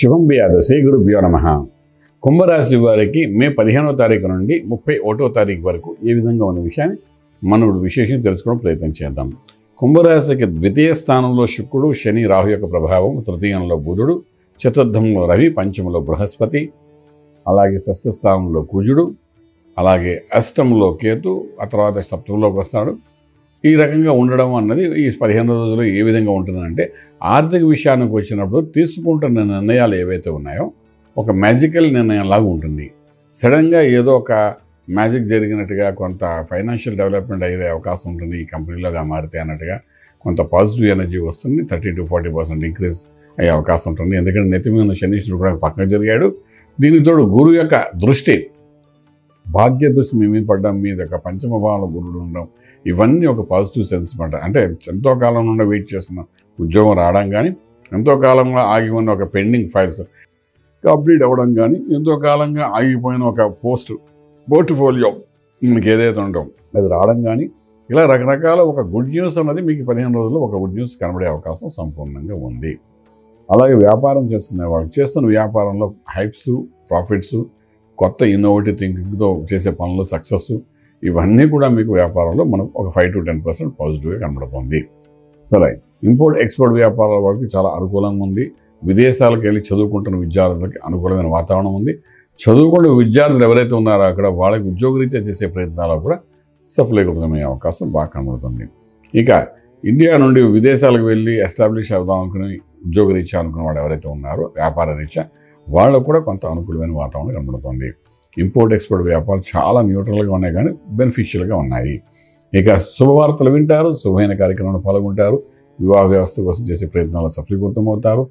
శుభం బియాదు శ్రీ గురుభ్యో నమః. కుంభరాశి వారికి మే 15వ తారీఖు నుండి 31వ తారీఖు వరకు ఏ విధంగా ఉన్న విషయాన్ని మనం విశేషంగా తెలుసుకోవడం ప్రయత్నం చేద్దాం. కుంభరాశికి ద్వితీయ స్థానంలో శుక్రుడు, శని, రాహు యొక్క ప్రభావం, తృతీయంలో బుధుడు, చతుర్థంలో రవి, పంచమంలో బృహస్పతి, అలాగే షష్ఠ స్థానంలో కుజుడు, అలాగే అష్టంలో కేతు, ఆ తర్వాత సప్తమంలోకి వస్తాడు. ఈ రకంగా ఉండడం అన్నది ఈ 15 రోజులు ఏ విధంగా ఉంటుందంటే, ఆర్థిక విషయానికి వచ్చినప్పుడు తీసుకుంటున్న నిర్ణయాలు ఏవైతే ఉన్నాయో ఒక మ్యాజికల్ నిర్ణయంలాగా ఉంటుంది. సడన్గా ఏదో ఒక మ్యాజిక్ జరిగినట్టుగా కొంత ఫైనాన్షియల్ డెవలప్మెంట్ అయ్యే అవకాశం ఉంటుంది. ఈ కంపెనీలోగా మారితే అన్నట్టుగా కొంత పాజిటివ్ ఎనర్జీ వస్తుంది. 30 to 40% ఇంక్రీజ్ అయ్యే అవకాశం ఉంటుంది. ఎందుకంటే నెత్తి మీద శనీశ్వరుడు కూడా పక్కన జరిగాడు. దీనితోడు గురువు యొక్క దృష్టి, భాగ్య దృష్టి మీ మీద పడ్డం, మీద ఒక పంచమ భావంలో గురుడు ఉండడం, ఇవన్నీ ఒక పాజిటివ్ సెన్స్ మాట. అంటే ఎంతో కాలం నుండి వెయిట్ చేసిన ఉద్యోగం రావడం కానీ, ఎంతో కాలంగా ఆగి ఉన్న ఒక పెండింగ్ ఫైల్స్ కంప్లీట్ అవ్వడం కానీ, ఎంతో కాలంగా ఆగిపోయిన ఒక పోర్ట్ఫోలియో మీకు ఏదైతే ఉండవు అది రావడం కానీ, ఇలా రకరకాల ఒక గుడ్ న్యూస్ అన్నది మీకు 15 రోజుల్లో ఒక గుడ్ న్యూస్ కనబడే అవకాశం సంపూర్ణంగా ఉంది. అలాగే వ్యాపారం చేసుకునే వాళ్ళు చేస్తున్న వ్యాపారంలో హైప్స్, ప్రాఫిట్స్, కొత్త ఇన్నోవేటివ్ థింకింగ్తో చేసే పనులు సక్సెస్, ఇవన్నీ కూడా మీకు వ్యాపారంలో మనకు ఒక 5 to 10% పాజిటివ్గా కనబడుతుంది. సరే, ఇంపోర్ట్ ఎక్స్పోర్ట్ వ్యాపారాల వాళ్ళకి చాలా అనుకూలంగా ఉంది. విదేశాలకు వెళ్ళి చదువుకుంటున్న విద్యార్థులకి అనుకూలమైన వాతావరణం ఉంది. చదువుకునే విద్యార్థులు ఎవరైతే ఉన్నారో అక్కడ వాళ్ళకి ఉద్యోగరీత్యా చేసే ప్రయత్నాలు కూడా సఫలీకృతమయ్యే అవకాశం బాగా కనబడుతుంది. ఇక ఇండియా నుండి విదేశాలకు వెళ్ళి ఎస్టాబ్లిష్ అవుదాం అనుకుని ఉద్యోగరీత్యా అనుకున్న వాళ్ళు ఎవరైతే ఉన్నారో వ్యాపార రీత్యా వాళ్ళకు కూడా కొంత అనుకూలమైన వాతావరణం కనబడుతుంది. ఇంపోర్ట్ ఎక్స్పోర్ట్ వ్యాపారాలు చాలా న్యూట్రల్గా ఉన్నాయి కానీ బెనిఫిషియల్గా ఉన్నాయి. ఇక శుభవార్తలు వింటారు, శుభమైన కార్యక్రమంలో పాల్గొంటారు, వివాహ వ్యవస్థ కోసం చేసే ప్రయత్నాలు సఫలీకృతమవుతారు,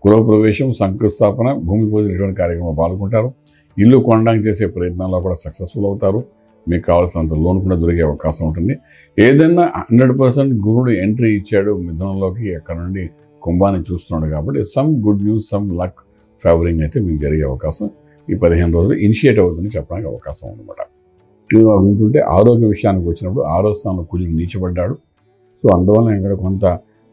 గృహప్రవేశం, శంకుస్థాపన, భూమి పూజ ఇటువంటి కార్యక్రమంలో పాల్గొంటారు, ఇల్లు కొనడానికి చేసే ప్రయత్నాల్లో కూడా సక్సెస్ఫుల్ అవుతారు, మీకు కావాల్సినంత లోన్ కూడా దొరికే అవకాశం ఉంటుంది. ఏదైనా 100% గురుడు ఎంట్రీ ఇచ్చాడు మిథునంలోకి, అక్కడ నుండి కుంభాన్ని చూస్తున్నాడు కాబట్టి some good news, some luck favouring అయితే మీకు జరిగే అవకాశం ఈ 15 రోజులు ఇనిషియేట్ అవుతుందని చెప్పడానికి అవకాశం ఉందన్నమాట. ఇలా ఉంటుంటే ఆరోగ్య విషయానికి వచ్చినప్పుడు 6వ స్థానంలో కుజుడు నీచబడ్డాడు. సో అందువల్ల ఇక్కడ కొంత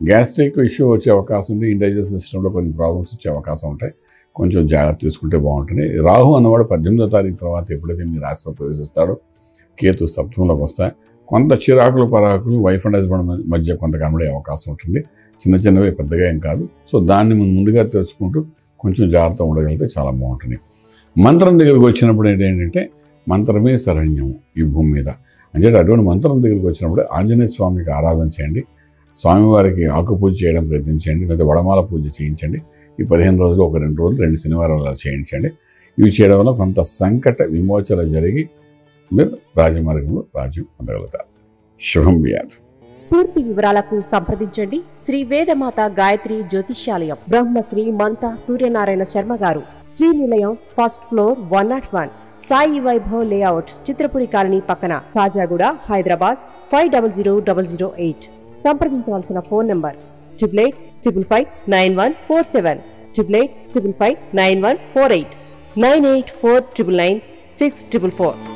గ్యాస్ట్రిక్ ఇష్యూ వచ్చే అవకాశం ఉంది. ఇండైజెషన్ సిస్టంలో కొన్ని ప్రాబ్లమ్స్ వచ్చే అవకాశం ఉంటాయి. కొంచెం జాగ్రత్త తీసుకుంటే బాగుంటుంది. రాహు అన్నవాడు 18వ తారీఖు తర్వాత ఎప్పుడైతే మీ రాశిలో ప్రవేశిస్తాడో కేతు సప్తమంలోకి వస్తాయి. కొంత చిరాకులు పరాకులు వైఫ్ అండ్ హస్బెండ్ మధ్య కొంత కనబడే అవకాశం ఉంటుంది. చిన్న చిన్నవి, పెద్దగా ఏం కాదు. సో దాన్ని మనం ముందుగా తెలుసుకుంటూ కొంచెం జాగ్రత్త ఉండగలిగితే చాలా బాగుంటుంది. మంత్రం దగ్గరికి వచ్చినప్పుడు ఏంటంటే మంత్రమే శరణ్యం ఈ భూమి మీద అంటే అటువంటి మంత్రం దగ్గరికి వచ్చినప్పుడు ఆంజనేయ స్వామికి ఆరాధన చేయండి, స్వామివారికి ఆకు పూజ చేయడం ప్రయత్నించండి, లేదా వడమాల పూజ చేయించండి. ఈ 15 రోజులు ఒక 2 రోజులు 2 శనివారాలు అలా చేయించండి. ఇవి చేయడం వల్ల కొంత సంకట విమోచన జరిగి మీరు రాజమార్గంలో రాజ్యం పొందగలుగుతారు. శుభం బియాత్. పూర్తి వివరాలకు సంప్రదించండి శ్రీ వేదమాత గాయత్రి జ్యోతిష్యాలయం, బ్రహ్మశ్రీ మంతా సూర్యనారాయణ శర్మ గారు, Srinilayam, first floor, 101, Sai Vaibhav layout, Chitrapuri colony పక్కన, కాజాగూడ, హైదరాబాద్ 500008. సంప్రదించవలసిన ఫోన్ నంబర్ 8855559147, 8855559148, 9849996644.